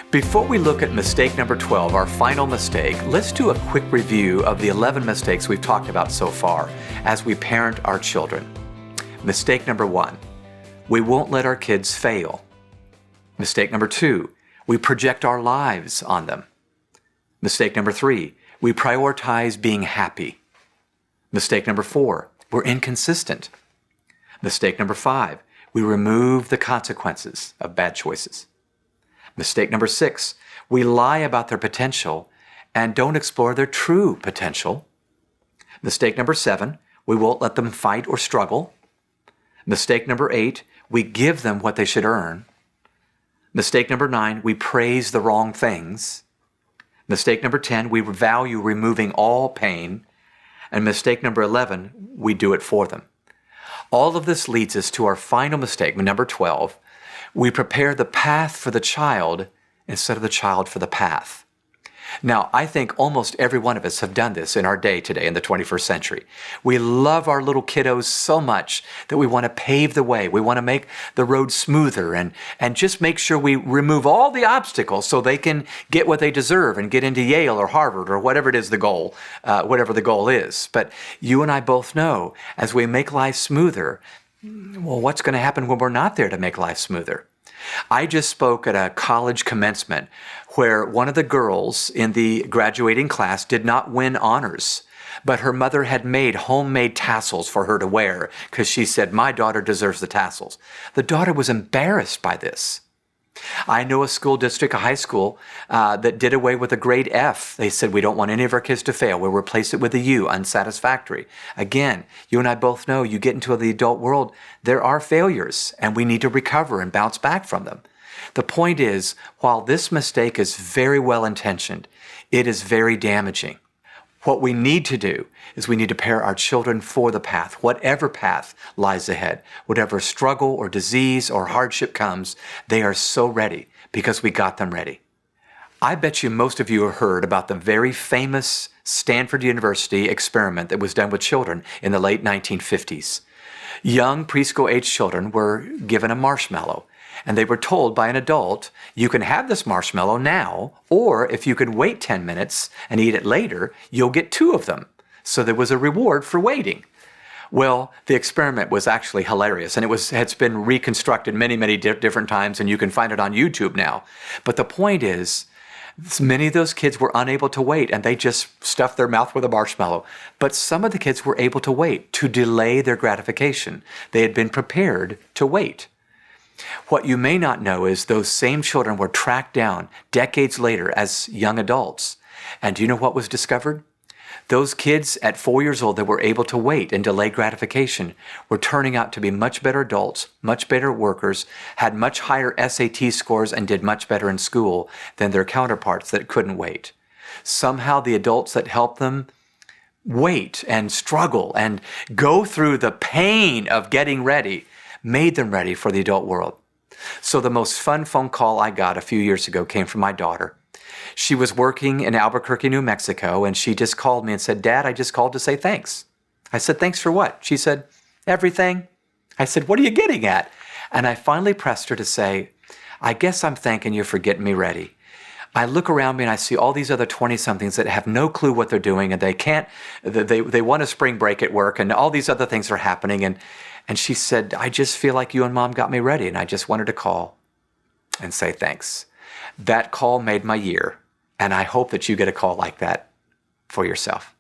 Before we look at mistake number 12, our final mistake, let's do a quick review of the 11 mistakes we've talked about so far as we parent our children. Mistake number 1, we won't let our kids fail. Mistake number 2, we project our lives on them. Mistake number 3, we prioritize being happy. Mistake number 4, we're inconsistent. Mistake number 5, we remove the consequences of bad choices. Mistake number 6, we lie about their potential and don't explore their true potential. Mistake number 7, we won't let them fight or struggle. Mistake number 8, we give them what they should earn. Mistake number 9, we praise the wrong things. Mistake number 10, we value removing all pain. And mistake number 11, we do it for them. All of this leads us to our final mistake, number 12. We prepare the path for the child instead of the child for the path. Now, I think almost every one of us have done this in our day today in the 21st century. We love our little kiddos so much that we want to pave the way. We want to make the road smoother and just make sure we remove all the obstacles so they can get what they deserve and get into Yale or Harvard or whatever it is the goal, whatever the goal is. But you and I both know as we make life smoother, well, what's going to happen when we're not there to make life smoother? I just spoke at a college commencement where one of the girls in the graduating class did not win honors, but her mother had made homemade tassels for her to wear because she said, "My daughter deserves the tassels." The daughter was embarrassed by this. I know a school district, a high school, that did away with a grade F. They said, "We don't want any of our kids to fail. We'll replace it with a U, unsatisfactory." Again, you and I both know you get into the adult world, there are failures, and we need to recover and bounce back from them. The point is, while this mistake is very well intentioned, it is very damaging. What we need to do is we need to prepare our children for the path, whatever path lies ahead, whatever struggle or disease or hardship comes, they are so ready because we got them ready. I bet you most of you have heard about the very famous Stanford University experiment that was done with children in the late 1950s. Young preschool-age children were given a marshmallow, and they were told by an adult, you can have this marshmallow now, or if you can wait 10 minutes and eat it later, you'll get 2 of them. So there was a reward for waiting. Well, the experiment was actually hilarious, and it's been reconstructed many different times, and you can find it on YouTube now. But the point is, many of those kids were unable to wait, and they just stuffed their mouth with a marshmallow. But some of the kids were able to wait, to delay their gratification. They had been prepared to wait. What you may not know is those same children were tracked down decades later as young adults. And do you know what was discovered? Those kids at 4 years old that were able to wait and delay gratification were turning out to be much better adults, much better workers, had much higher SAT scores, and did much better in school than their counterparts that couldn't wait. Somehow the adults that helped them wait and struggle and go through the pain of getting ready made them ready for the adult world. So the most fun phone call I got a few years ago came from my daughter. She was working in Albuquerque, New Mexico, and she just called me and said, "Dad, I just called to say thanks." I said, "Thanks for what?" She said, "Everything." I said, "What are you getting at?" And I finally pressed her to say, "I guess I'm thanking you for getting me ready. I look around me and I see all these other 20-somethings that have no clue what they're doing, and they want a spring break at work, and all these other things are happening." And she said, "I just feel like you and Mom got me ready, and I just wanted to call and say thanks." That call made my year, and I hope that you get a call like that for yourself.